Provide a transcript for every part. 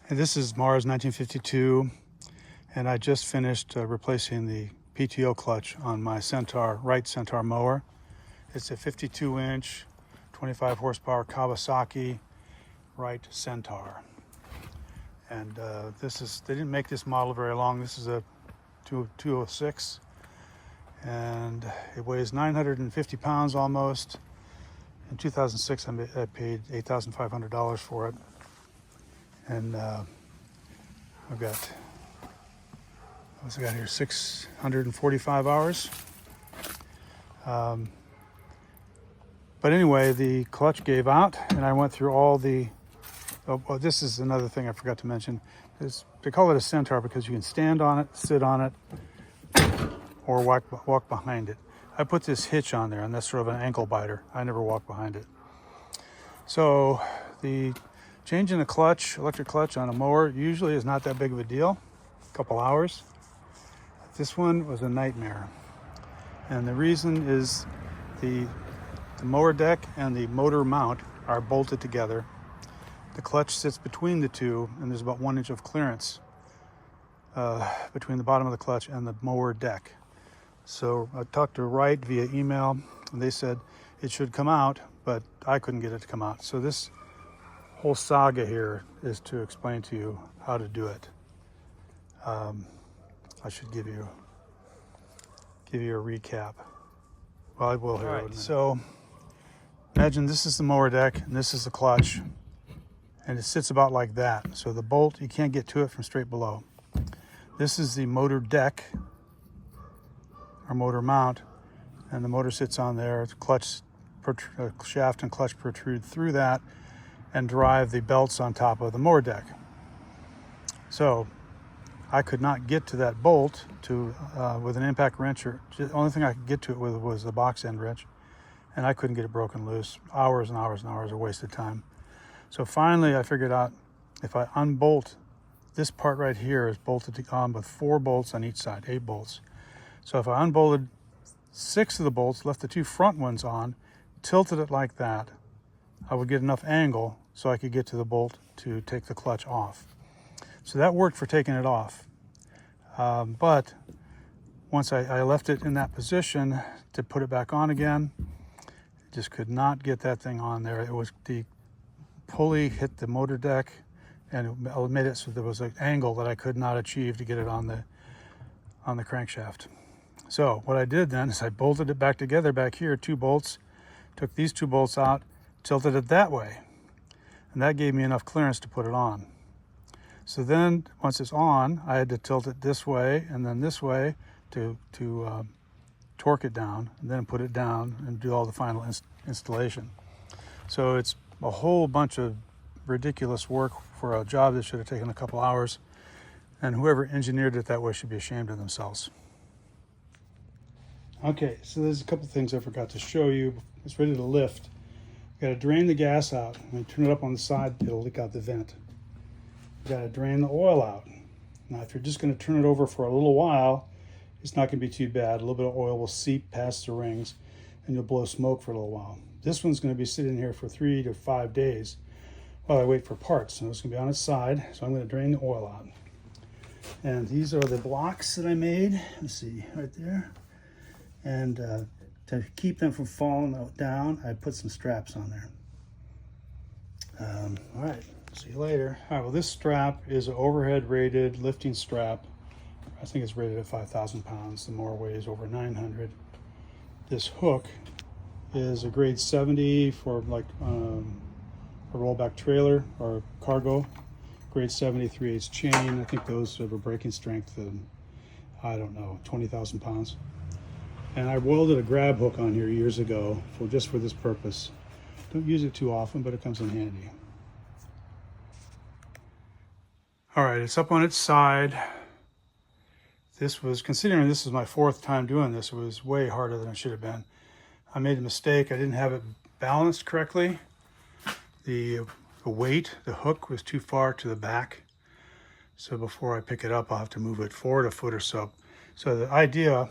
And this is Mars 1952, and I just finished replacing the PTO clutch on my Sentar, Wright Sentar mower. It's a 52-inch, 25 horsepower Kawasaki Wright Sentar. And they didn't make this model very long. This is a 206, and it weighs 950 pounds almost. In 2006, I paid $8,500 for it. And I've got, what's I got here, 645 hours. But anyway, the clutch gave out, and I went through all the, well, this is another thing I forgot to mention. They call it a Sentar because you can stand on it, sit on it, or walk behind it. I put this hitch on there, and that's sort of an ankle biter. I never walk behind it. So the changing the clutch, electric clutch on a mower usually is not that big of a deal, a couple hours. This one was a nightmare. And the reason is the mower deck and the motor mount are bolted together. The clutch sits between the two, and there's about 1 inch of clearance between the bottom of the clutch and the mower deck. So I talked to Wright via email, and they said it should come out, but I couldn't get it to come out. So this whole saga here is to explain to you how to do it. I should give you a recap. Well, I will here. All right, so imagine this is the mower deck and this is the clutch, and it sits about like that. So the bolt, you can't get to it from straight below. This is the motor deck, or motor mount, and the motor sits on there. The clutch shaft and clutch protrude through that and drive the belts on top of the mower deck. So I could not get to that bolt with an impact wrench, or the only thing I could get to it with was the box end wrench, and I couldn't get it broken loose. Hours and hours and hours of wasted time. So finally I figured out if I unbolt, this part right here is bolted on with 4 bolts on each side, 8 bolts. So if I unbolted 6 of the bolts, left the 2 front ones on, tilted it like that, I would get enough angle so I could get to the bolt to take the clutch off. So that worked for taking it off. But once I left it in that position to put it back on again, just could not get that thing on there. It was, the pulley hit the motor deck, and it made it so there was an angle that I could not achieve to get it on the crankshaft. So what I did then is I bolted it back together back here, 2 bolts, took these 2 bolts out, tilted it that way, and that gave me enough clearance to put it on. So then once it's on, I had to tilt it this way and then this way to torque it down, and then put it down and do all the final installation. So it's a whole bunch of ridiculous work for a job that should have taken a couple hours, and whoever engineered it that way should be ashamed of themselves. Okay, so there's a couple things I forgot to show you. It's ready to lift. You got to drain the gas out. When you turn it up on the side, it'll leak out the vent. You got to drain the oil out. Now, if you're just going to turn it over for a little while, it's not going to be too bad. A little bit of oil will seep past the rings, and you'll blow smoke for a little while. This one's going to be sitting here for 3 to 5 days while I wait for parts. So it's going to be on its side, so I'm going to drain the oil out. And these are the blocks that I made. Let's see, right there. And to keep them from falling down, I put some straps on there. All right, see you later. All right, well, this strap is an overhead rated lifting strap. I think it's rated at 5,000 pounds. The mower weighs over 900. This hook is a grade 70 for like a rollback trailer or cargo. Grade 70 3/8 chain. I think those have a braking strength of, I don't know, 20,000 pounds. And I welded a grab hook on here years ago just for this purpose. Don't use it too often, but it comes in handy. All right, it's up on its side. This was, considering this is my 4th time doing this, it was way harder than it should have been. I made a mistake. I didn't have it balanced correctly. The weight, the hook was too far to the back. So before I pick it up, I'll have to move it forward a foot or so. So the idea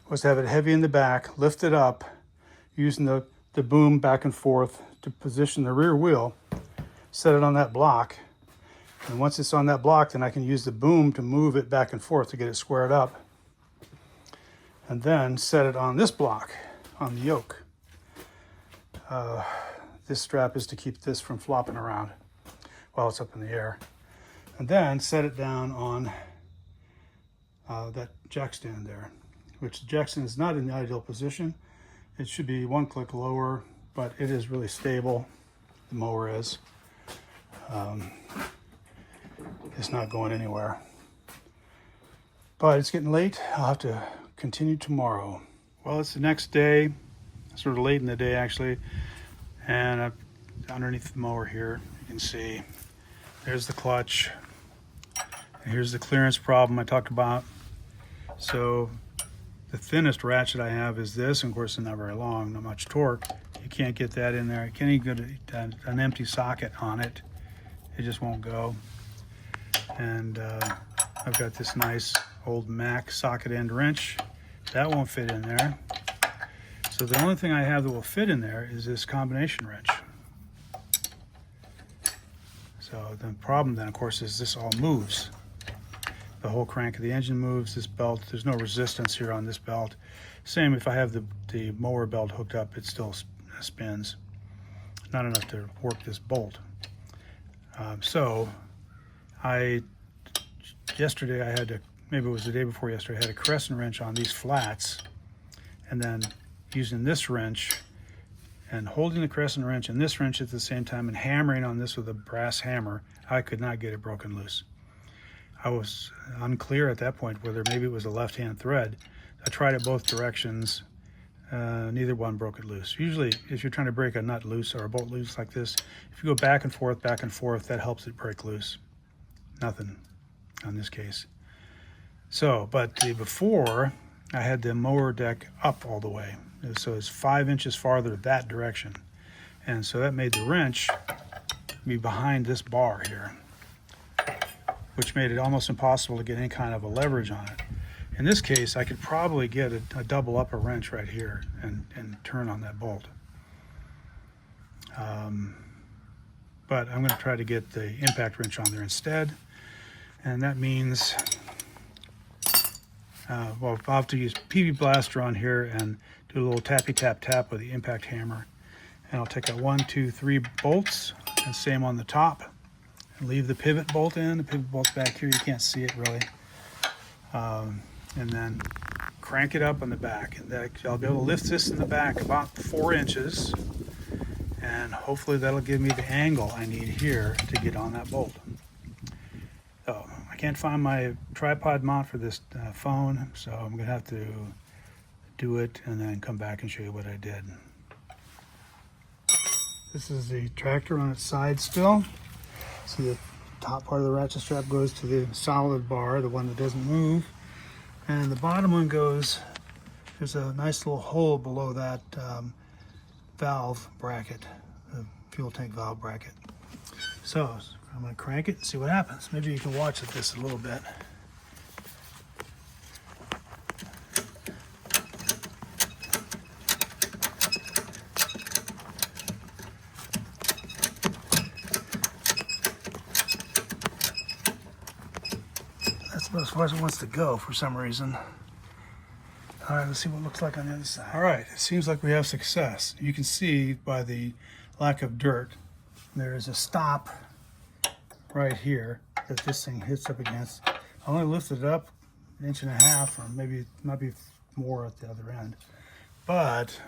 was to have it heavy in the back, lift it up, using the boom back and forth to position the rear wheel, set it on that block, And once it's on that block, then I can use the boom to move it back and forth to get it squared up. And then set it on this block, on the yoke. This strap is to keep this from flopping around while it's up in the air. And then set it down on that jack stand there, which the jack stand is not in the ideal position. It should be one click lower, but it is really stable. The mower is. It's not going anywhere. But it's getting late. I'll have to continue tomorrow. Well, it's the next day, sort of late in the day actually, and underneath the mower here, you can see there's the clutch. And here's the clearance problem I talked about. So the thinnest ratchet I have is this, and of course it's not very long, not much torque. You can't get that in there. You can't even get an empty socket on it. It just won't go. And I've got this nice old Mac socket end wrench. That won't fit in there. So the only thing I have that will fit in there is this combination wrench. So the problem then, of course, is this all moves. The whole crank of the engine moves, this belt, there's no resistance here on this belt. Same if I have the mower belt hooked up, it still spins. Not enough to work this bolt. Yesterday I had to, maybe it was the day before yesterday, I had a crescent wrench on these flats, and then using this wrench and holding the crescent wrench and this wrench at the same time and hammering on this with a brass hammer, I could not get it broken loose. I was unclear at that point whether maybe it was a left-hand thread. I tried it both directions. Neither one broke it loose. Usually, if you're trying to break a nut loose or a bolt loose like this, if you go back and forth, that helps it break loose. Nothing on this case. So, but before, I had the mower deck up all the way. So it's 5 inches farther that direction. And so that made the wrench be behind this bar here, which made it almost impossible to get any kind of a leverage on it. In this case, I could probably get a double upper wrench right here and turn on that bolt. But I'm going to try to get the impact wrench on there instead. And that means, well, I'll have to use PB Blaster on here and do a little tappy tap tap with the impact hammer. And I'll take out 1, 2, 3 bolts, and same on the top. And leave the pivot bolt in. The pivot bolt's back here. You can't see it really. And then crank it up on the back. And I'll be able to lift this in the back about 4 inches. And hopefully that'll give me the angle I need here to get on that bolt. So I can't find my tripod mount for this phone, so I'm going to have to do it and then come back and show you what I did. This is the tractor on its side still. See the top part of the ratchet strap goes to the solid bar, the one that doesn't move. And the bottom one goes, there's a nice little hole below that valve bracket, the fuel tank valve bracket. So I'm going to crank it and see what happens. Maybe you can watch this a little bit. That's about as far as it wants to go for some reason. All right, let's see what it looks like on the other side. All right, it seems like we have success. You can see by the lack of dirt, there is a stop right here that this thing hits up against. I only lifted it up 1.5 inches, or maybe it might be more at the other end. But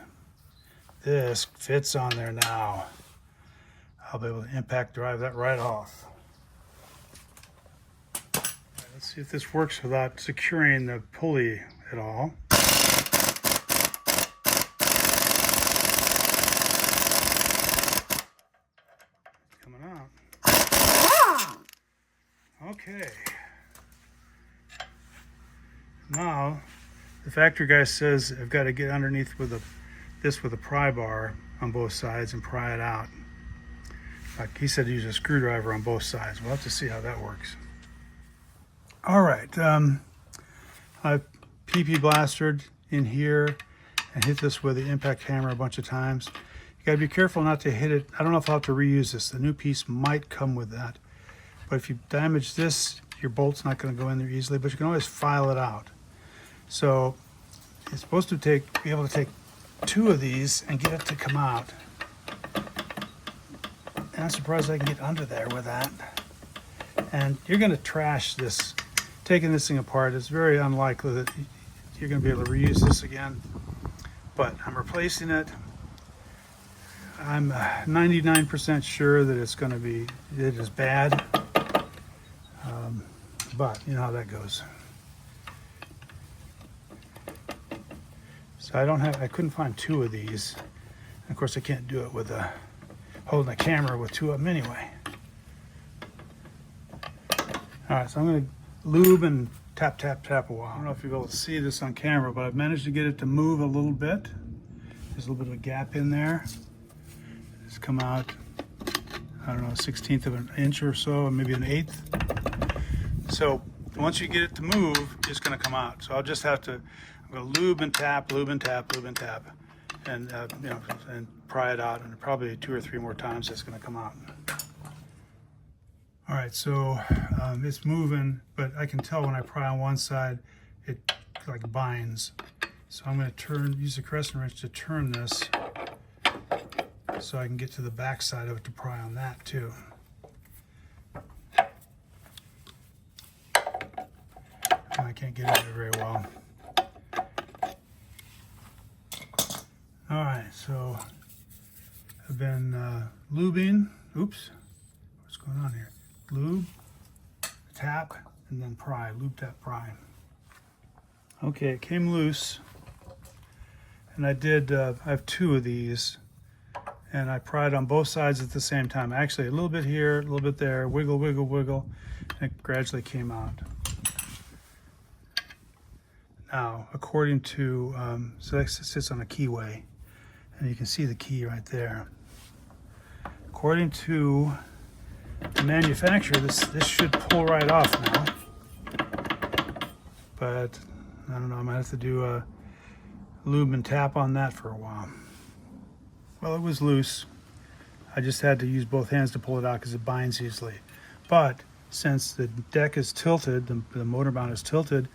this fits on there now. I'll be able to impact drive that right off. All right, let's see if this works without securing the pulley at all. Okay. Now, the factory guy says I've got to get underneath with this with a pry bar on both sides and pry it out. Like he said, use a screwdriver on both sides. We'll have to see how that works. All right, I PP blastered in here and hit this with the impact hammer a bunch of times. You got to be careful not to hit it. I don't know if I'll have to reuse this. The new piece might come with that. But if you damage this, your bolt's not going to go in there easily, but you can always file it out. So it's supposed to be able to take 2 of these and get it to come out. And I'm surprised I can get under there with that. And you're going to trash this. Taking this thing apart, it's very unlikely that you're going to be able to reuse this again. But I'm replacing it. I'm 99% sure that it is bad. But you know how that goes. So I couldn't find 2 of these. And of course I can't do it with holding a camera with 2 of them anyway. All right, so I'm gonna lube and tap, tap, tap a while. I don't know if you'll be able to see this on camera, but I've managed to get it to move a little bit. There's a little bit of a gap in there. It's come out, I don't know, 1/16 of an inch or so, or maybe an 1/8. So once you get it to move, it's gonna come out. So I'll just have to, I'm gonna lube and tap, lube and tap, lube and tap, and and pry it out, and probably 2 or 3 more times it's gonna come out. All right, so it's moving, but I can tell when I pry on one side, it like binds. So I'm gonna use the crescent wrench to turn this so I can get to the back side of it to pry on that too. I can't get into it very well. All right, so I've been lubing. Oops, what's going on here? Lube, tap, and then pry. Lube, tap, pry. Okay, it came loose, and I have 2 of these, and I pried on both sides at the same time. Actually, a little bit here, a little bit there, wiggle, wiggle, wiggle, and it gradually came out. Now, according to, so that sits on a keyway, and you can see the key right there. According to the manufacturer, this should pull right off now. But, I don't know, I might have to do a lube and tap on that for a while. Well, it was loose. I just had to use both hands to pull it out because it binds easily. But, since the deck is tilted, the motor mount is tilted,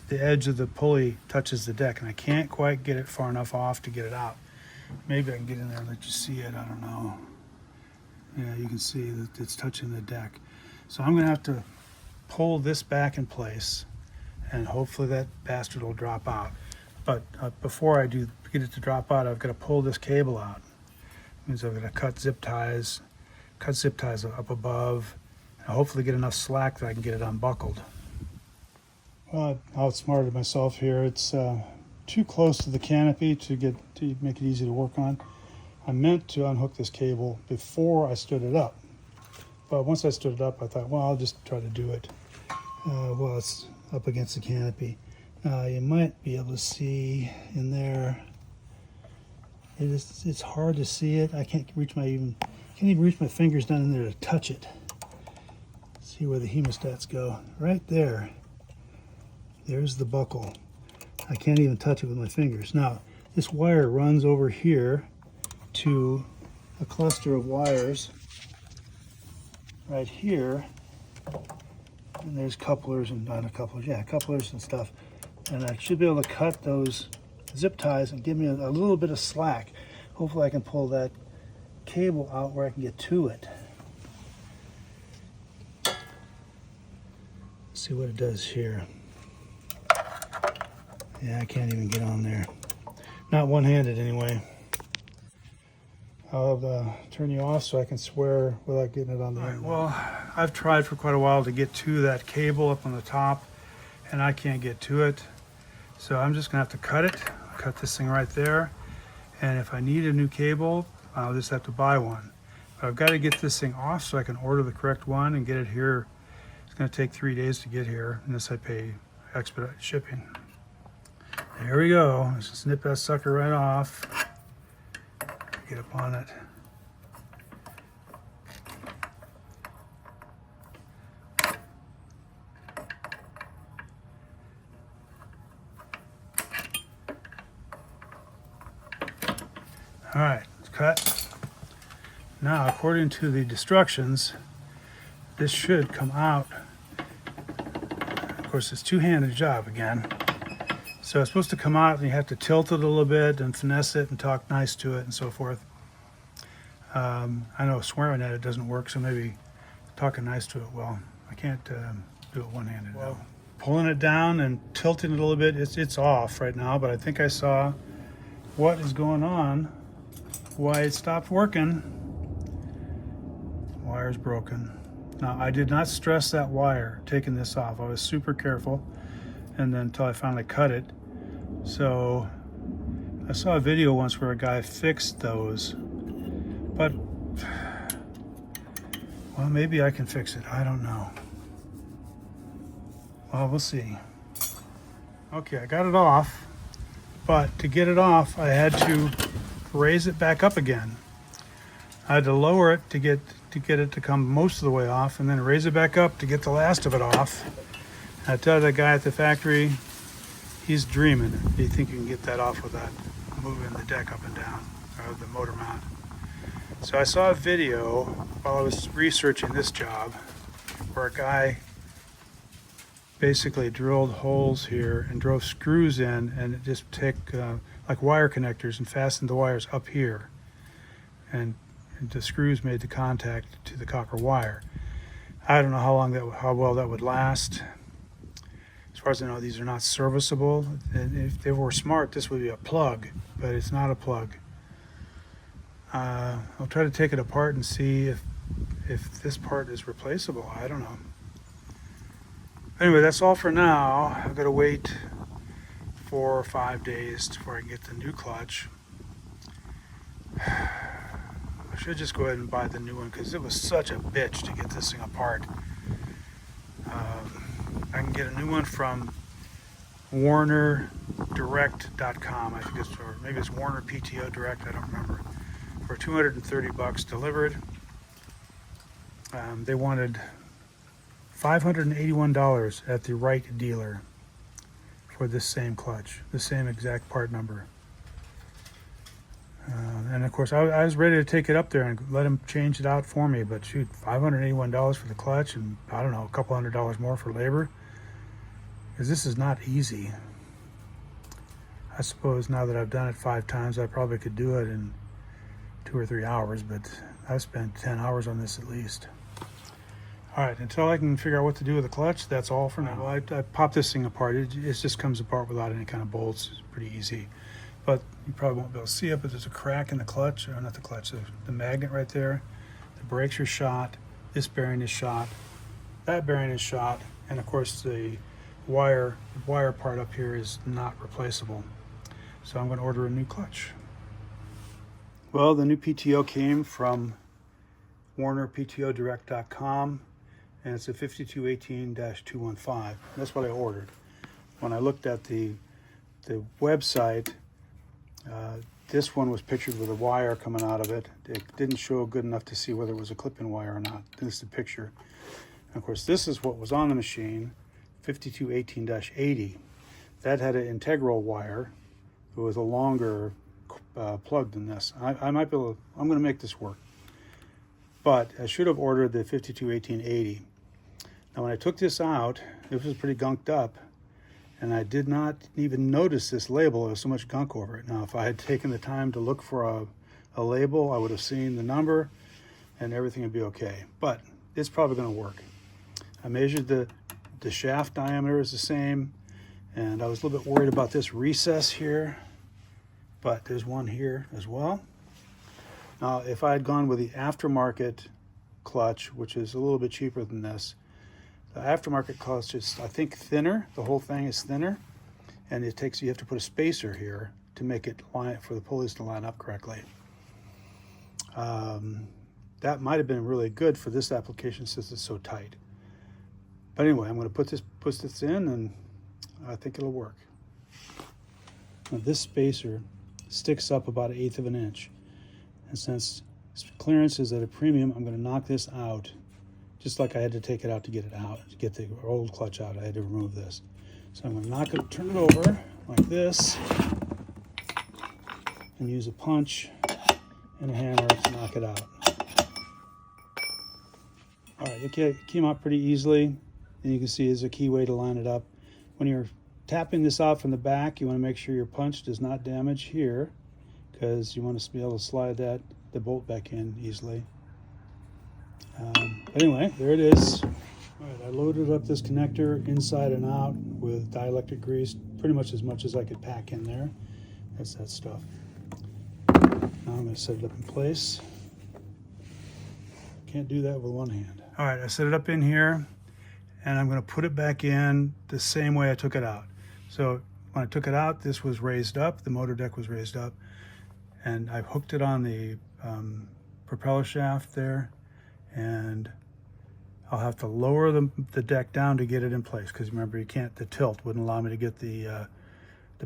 the edge of the pulley touches the deck, and I can't quite get it far enough off to get it out. Maybe I can get in there and let you see it, I don't know. Yeah, you can see that it's touching the deck. So I'm gonna have to pull this back in place, and hopefully that bastard will drop out. But before I do get it to drop out, I've got to pull this cable out. It means I've got to cut zip ties up above, and hopefully get enough slack that I can get it unbuckled. Well, I outsmarted myself here. It's too close to the canopy to make it easy to work on. I meant to unhook this cable before I stood it up. But once I stood it up, I thought, well, I'll just try to do it while it's up against the canopy. You might be able to see in there. It's hard to see it. I can't even reach my fingers down in there to touch it. See where the hemostats go. Right there. There's the buckle. I can't even touch it with my fingers. Now, this wire runs over here to a cluster of wires right here. And there's couplers and couplers and stuff. And I should be able to cut those zip ties and give me a little bit of slack. Hopefully I can pull that cable out where I can get to it. Let's see what it does here. Yeah, I can't even get on there. Not one-handed anyway. I'll turn you off so I can swear without getting it on the end. Well, I've tried for quite a while to get to that cable up on the top, and I can't get to it. So I'm just gonna have to cut this thing right there. And if I need a new cable, I'll just have to buy one. But I've got to get this thing off so I can order the correct one and get it here. It's gonna take 3 days to get here, unless I pay expedite shipping. There we go. Let's just snip that sucker right off. Get up on it. All right, it's cut. Now, according to the instructions, this should come out. Of course, it's two-handed job again. So it's supposed to come out and you have to tilt it a little bit and finesse it and talk nice to it and so forth. I know swearing at it doesn't work, so maybe talking nice to it will. I can't do it one-handed. Well, pulling it down and tilting it a little bit, it's off right now, but I think I saw what is going on, why it stopped working. Wire's broken. Now, I did not stress that wire taking this off. I was super careful, and then until I finally cut it. So I saw a video once where a guy fixed those, but well, maybe I can fix it. I don't know. Well, we'll see. Okay, I got it off, but to get it off, I had to raise it back up again. I had to lower it to get it to come most of the way off, and then raise it back up to get the last of it off. I tell that guy at the factory, he's dreaming. Do you think you can get that off without moving the deck up and down, or the motor mount? So I saw a video while I was researching this job where a guy basically drilled holes here and drove screws in, and it just took like wire connectors and fastened the wires up here, and the screws made the contact to the copper wire. I don't know how well that would last. As far as I know, these are not serviceable. And if they were smart, this would be a plug, but it's not a plug. I'll try to take it apart and see if this part is replaceable. I don't know. Anyway, that's all for now. I've got to wait 4 or 5 days before I can get the new clutch. I should just go ahead and buy the new one because it was such a bitch to get this thing apart. I can get a new one from WarnerDirect.com. I think it's, or maybe it's Warner PTO Direct. I don't remember. For $230 delivered. They wanted $581 at the Wright dealer for this same clutch, the same exact part number. And of course, I was ready to take it up there and let him change it out for me, but shoot, $581 for the clutch and I don't know, a couple $100 more for labor, because this is not easy. I suppose now that I've done it 5 times, I probably could do it in 2 or 3 hours, but I've spent 10 hours on this at least. All right, until I can figure out what to do with the clutch, that's all for now. I popped this thing apart. It just comes apart without any kind of bolts. It's pretty easy. But you probably won't be able to see it, but there's a crack in the clutch, or not the clutch, the magnet right there. The brakes are shot. This bearing is shot. That bearing is shot. And of course, the wire part up here is not replaceable. So I'm going to order a new clutch. Well, the new PTO came from WarnerPTODirect.com, and it's a 5218-215. That's what I ordered. When I looked at the website, this one was pictured with a wire coming out of it. It didn't show good enough to see whether it was a clip-in wire or not. This is the picture. And of course, this is what was on the machine, 5218-80. That had an integral wire. It was a longer plug than this. I might be able to, I'm going to make this work. But I should have ordered the 5218-80. Now, when I took this out, it was pretty gunked up. And I did not even notice this label. There was so much gunk over it. Now, if I had taken the time to look for a label, I would have seen the number and everything would be okay. But it's probably going to work. I measured the shaft diameter is the same, and I was a little bit worried about this recess here, but there's one here as well. Now, if I had gone with the aftermarket clutch, which is a little bit cheaper than this, the aftermarket clutch is, I think, thinner. The whole thing is thinner, and you have to put a spacer here to make it line for the pulleys to line up correctly. That might have been really good for this application since it's so tight. But anyway, I'm going to put this in, and I think it'll work. Now, this spacer sticks up about 1/8 of an inch, and since clearance is at a premium, I'm going to knock this out. Just like I had to take it out to get it out, to get the old clutch out, I had to remove this. So I'm going to knock it, turn it over like this, and use a punch and a hammer to knock it out. All right, it came out pretty easily, and you can see there's a key way to line it up. When you're tapping this out from the back, you want to make sure your punch does not damage here, because you want to be able to slide the bolt back in easily. Anyway, there it is. All right, I loaded up this connector inside and out with dielectric grease, pretty much as I could pack in there. That's that stuff. Now I'm going to set it up in place. Can't do that with one hand. All right, I set it up in here, and I'm going to put it back in the same way I took it out. So when I took it out, this was raised up, the motor deck was raised up, and I hooked it on the propeller shaft there, and I'll have to lower the deck down to get it in place, because remember, you can't, the tilt wouldn't allow me to get the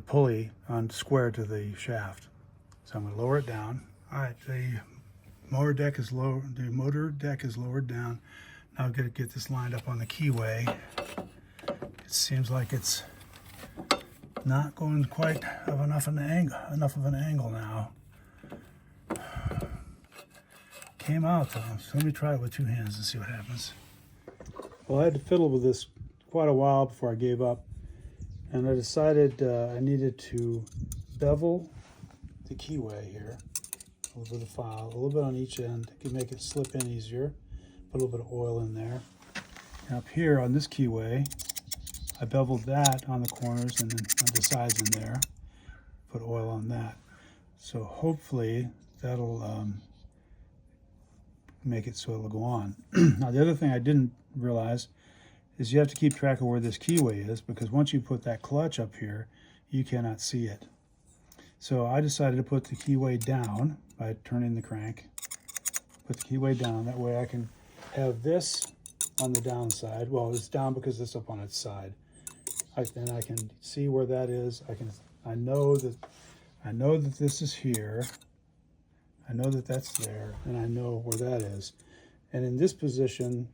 pulley on square to the shaft. So I'm going to lower it down. All right, the motor deck is lowered down. Now I've got to get this lined up on the keyway. It seems like it's not going quite enough of an angle now. Came out though, so let me try it with two hands and see what happens. Well, I had to fiddle with this quite a while before I gave up, and I decided I needed to bevel the keyway here with a file, a little bit on each end to make it slip in easier. Put a little bit of oil in there. And up here on this keyway, I beveled that on the corners and then on the sides in there. Put oil on that. So hopefully that'll make it so it'll go on. Now the other thing I didn't realize is you have to keep track of where this keyway is, because once you put that clutch up here, you cannot see it. So I decided to put the keyway down by turning the crank. Put the keyway down, that way I can have this on the downside. Well, it's down because it's up on its side. Then I can see where that is. I know that this is here. I know that that's there, and I know where that is. And in this position,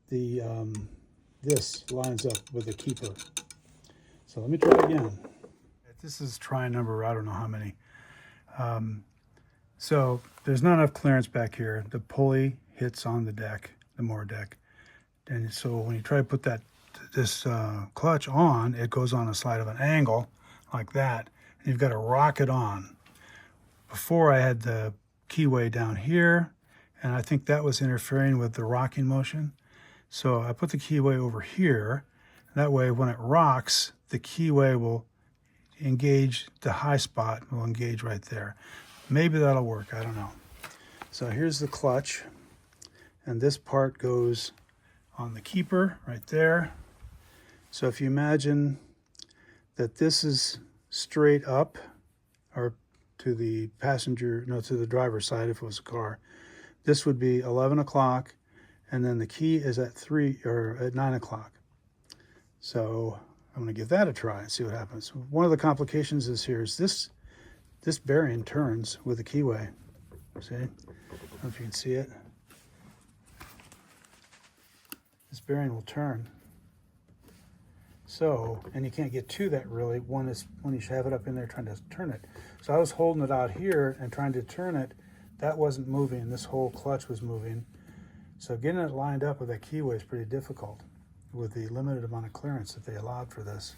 this lines up with the keeper. So let me try again. This is try number, I don't know how many. So there's not enough clearance back here. The pulley hits on the deck, the motor deck. And so when you try to put this clutch on, it goes on a slight of an angle like that. And you've got to rock it on. Before I had the keyway down here, and I think that was interfering with the rocking motion. So I put the keyway over here. That way when it rocks, the keyway will engage, the high spot will engage right there. Maybe that'll work, I don't know. So here's the clutch, and this part goes on the keeper right there. So if you imagine that this is straight up, or to the to the driver's side if it was a car, this would be 11 o'clock, and then the key is at 9 o'clock. So I'm going to give that a try and see what happens. One of the complications is this bearing turns with the keyway. See? I don't know if you can see it. This bearing will turn. So, and you can't get to that really when you have it up in there trying to turn it. So I was holding it out here and trying to turn it. That wasn't moving. This whole clutch was moving. So getting it lined up with that keyway is pretty difficult with the limited amount of clearance that they allowed for this.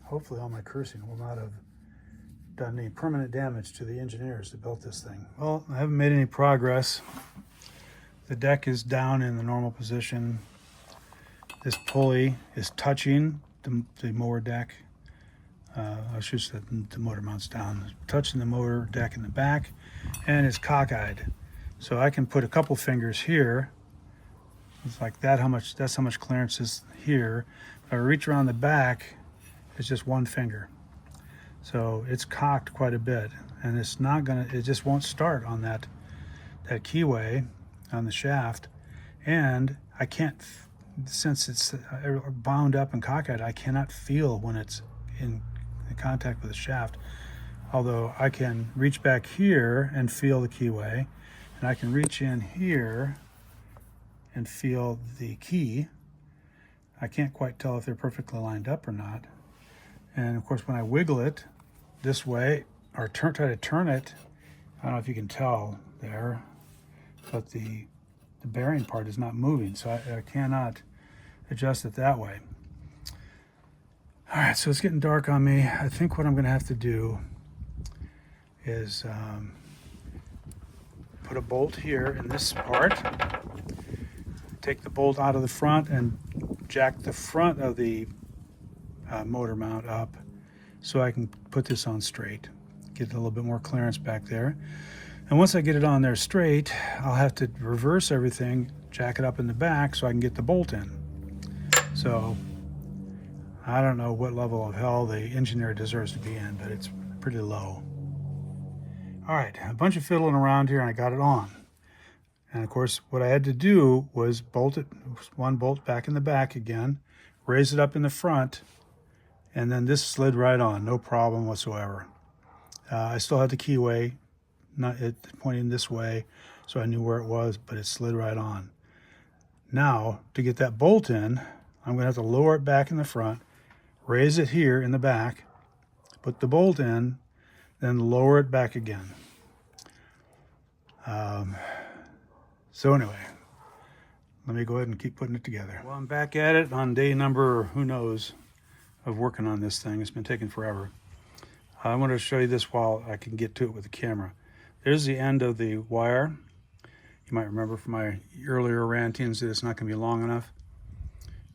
Hopefully all my cursing will not have done any permanent damage to the engineers that built this thing. Well, I haven't made any progress. The deck is down in the normal position. This pulley is touching the motor deck. I should say the motor mounts down. Touching the motor deck in the back, and it's cockeyed. So I can put a couple fingers here. It's like that. That's how much clearance is here. If I reach around the back, it's just one finger. So it's cocked quite a bit, and it's not gonna. It just won't start on that keyway on the shaft, and I can't. Since it's bound up and cockeyed, I cannot feel when it's in contact with the shaft. Although I can reach back here and feel the keyway, and I can reach in here and feel the key. I can't quite tell if they're perfectly lined up or not. And of course, when I wiggle it this way or try to turn it, I don't know if you can tell there. but the bearing part is not moving, so I cannot adjust it that way. All right, so it's getting dark on me. I think what I'm going to have to do is put a bolt here in this part, take the bolt out of the front and jack the front of the motor mount up so I can put this on straight, get a little bit more clearance back there. And once I get it on there straight, I'll have to reverse everything, jack it up in the back so I can get the bolt in. So I don't know what level of hell the engineer deserves to be in, but it's pretty low. All right, a bunch of fiddling around here and I got it on. And of course, what I had to do was bolt it, one bolt back in the back again, raise it up in the front, and then this slid right on, no problem whatsoever. I still had the keyway, not it pointing this way, so I knew where it was, but it slid right on. Now, to get that bolt in, I'm gonna have to lower it back in the front, raise it here in the back, put the bolt in, then lower it back again. So anyway, let me go ahead and keep putting it together. Well, I'm back at it on day number, who knows, of working on this thing. It's been taking forever. I wanted to show you this while I can get to it with the camera. There's the end of the wire. You might remember from my earlier rantings that it's not going to be long enough.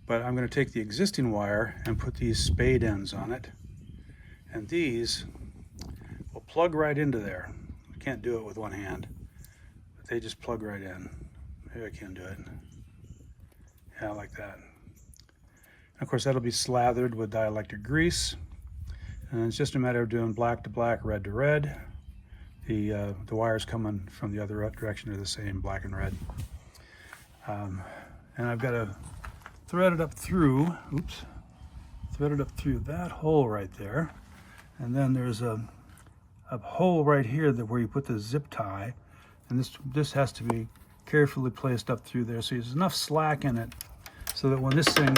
But I'm going to take the existing wire and put these spade ends on it. And these will plug right into there. I can't do it with one hand, but they just plug right in. Maybe I can do it. Yeah, like that. And of course, that'll be slathered with dielectric grease. And it's just a matter of doing black to black, red to red. The wires coming from the other direction are the same, black and red. And I've got to thread it up through, thread it up through that hole right there. And then there's a hole right here where you put the zip tie. And this has to be carefully placed up through there so there's enough slack in it so that when this thing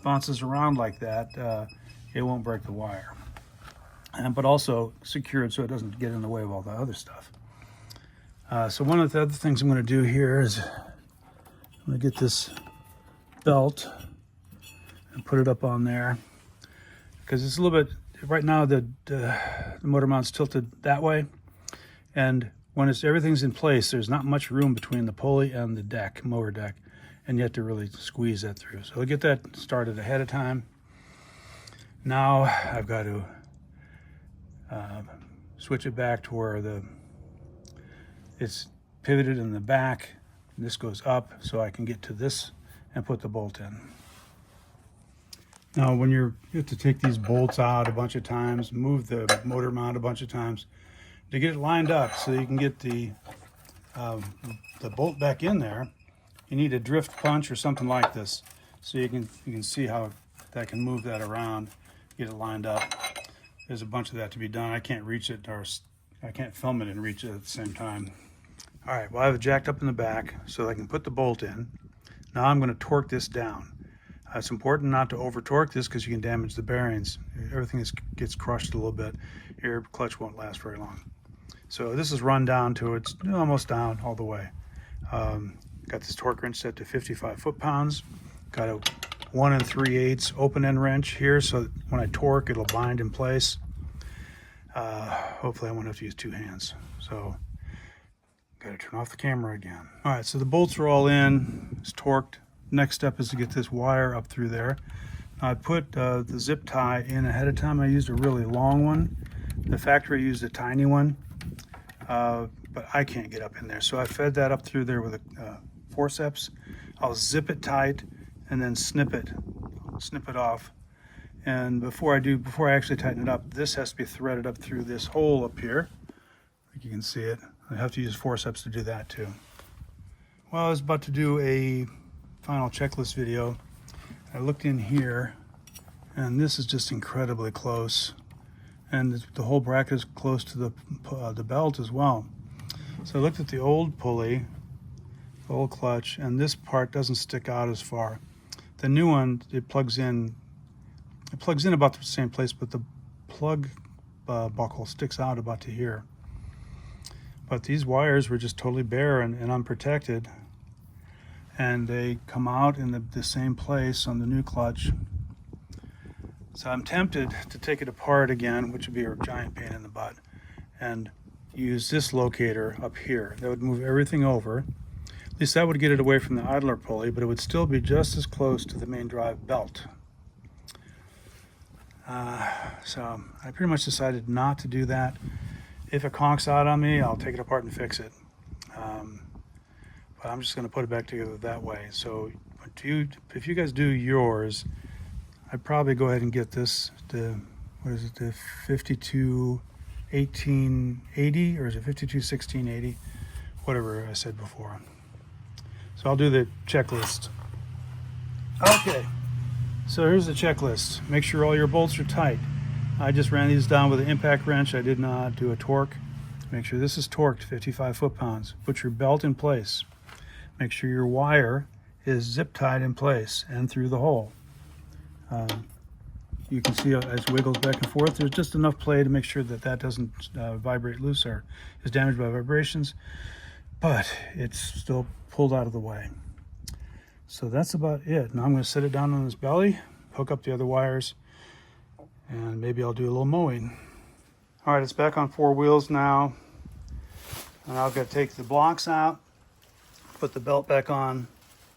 bounces around like that, it won't break the wire. But also secured so it doesn't get in the way of all the other stuff. So one of the other things I'm going to do here is I'm going to get this belt and put it up on there because it's a little bit, right now the motor mount's tilted that way, and when everything's in place, there's not much room between the pulley and the deck, motor deck, and you have to really squeeze that through. So I'll get that started ahead of time. Now I've got to switch it back to where it's pivoted in the back, and this goes up so I can get to this and put the bolt in. Now when you have to take these bolts out a bunch of times, move the motor mount a bunch of times to get it lined up so you can get the bolt back in there, you need a drift punch or something like this so you can see how that can move that around, get it lined up. There's a bunch of that to be done. I can't reach it, or I can't film it and reach it at the same time. All right, well I have it jacked up in the back so I can put the bolt in. Now I'm going to torque this down. It's important not to over torque this because you can damage the bearings. Everything gets crushed a little bit. Your clutch won't last very long. So this is run down to, it's almost down all the way. Got this torque wrench set to 55 foot-pounds. Got a 1 3/8 open end wrench here so that when I torque it'll bind in place. Hopefully I won't have to use two hands. So got to turn off the camera again. All right, so the bolts are all in, it's torqued. Next step is to get this wire up through there. I put the zip tie in ahead of time. I used a really long one. The factory used a tiny one, but I can't get up in there. So I fed that up through there with a forceps. I'll zip it tight and then snip it off. And before I actually tighten it up, this has to be threaded up through this hole up here. I think you can see it. I have to use forceps to do that too. Well, I was about to do a final checklist video. I looked in here and this is just incredibly close, and the whole bracket is close to the belt as well. So I looked at the old pulley, the old clutch, and this part doesn't stick out as far. The new one, it plugs in about the same place, but the plug buckle sticks out about to here. But these wires were just totally bare and unprotected. And they come out in the same place on the new clutch. So I'm tempted to take it apart again, which would be a giant pain in the butt, and use this locator up here. That would move everything over. At least that would get it away from the idler pulley, but it would still be just as close to the main drive belt. So I pretty much decided not to do that. If it conks out on me, I'll take it apart and fix it. But I'm just going to put it back together that way. So if you guys do yours, I'd probably go ahead and get this, the 521880, or is it 521680? Whatever I said before. So I'll do the checklist. Okay, so here's the checklist. Make sure all your bolts are tight. I just ran these down with an impact wrench. I did not do a torque. Make sure this is torqued 55 foot-pounds. Put your belt in place. Make sure your wire is zip tied in place and through the hole. You can see as it wiggles back and forth, there's just enough play to make sure that that doesn't vibrate loose or is damaged by vibrations, but it's still pulled out of the way. So that's about it. Now I'm going to set it down on this belly, hook up the other wires, and maybe I'll do a little mowing. All right, it's back on 4 wheels now. And I've got to take the blocks out, put the belt back on.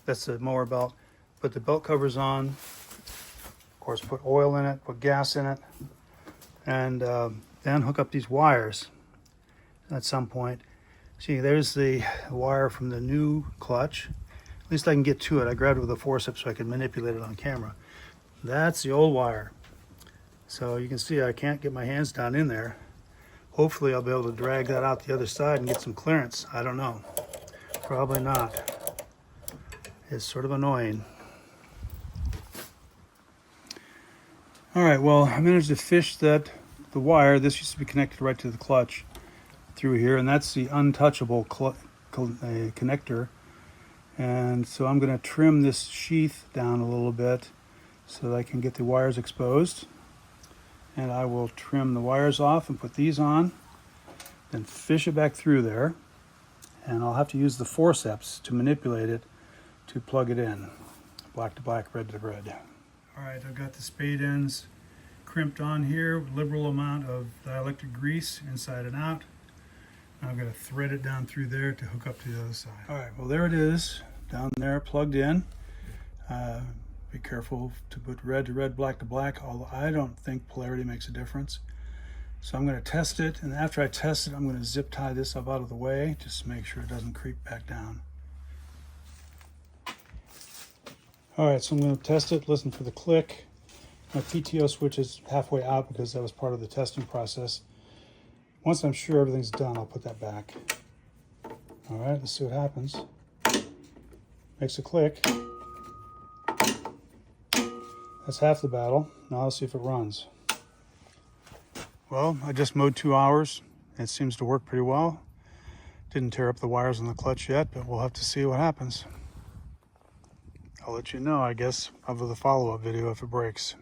That's the mower belt. Put the belt covers on. Of course, put oil in it, put gas in it, and then hook up these wires at some point. See, there's the wire from the new clutch. At least I can get to it. I grabbed it with a forceps so I can manipulate it on camera. That's the old wire. So you can see I can't get my hands down in there. Hopefully I'll be able to drag that out the other side and get some clearance. I don't know. Probably not. It's sort of annoying. All right, well, I managed to fish the wire. This used to be connected right to the clutch through here, and that's the untouchable connector. And so I'm going to trim this sheath down a little bit so that I can get the wires exposed. And I will trim the wires off and put these on, then fish it back through there. And I'll have to use the forceps to manipulate it to plug it in. Black to black, red to red. All right, I've got the spade ends crimped on here, liberal amount of dielectric grease inside and out. Now I'm going to thread it down through there to hook up to the other side. All right, well there it is, down there, plugged in. Be careful to put red to red, black to black, although I don't think polarity makes a difference. So I'm going to test it, and after I test it, I'm going to zip tie this up out of the way, just to make sure it doesn't creep back down. All right, so I'm going to test it, listen for the click. My PTO switch is halfway out because that was part of the testing process. Once I'm sure everything's done, I'll put that back. All right, let's see what happens. Makes a click. That's half the battle. Now let's see if it runs. Well, I just mowed 2 hours. It seems to work pretty well. Didn't tear up the wires on the clutch yet, but we'll have to see what happens. I'll let you know, I guess, of the follow-up video if it breaks.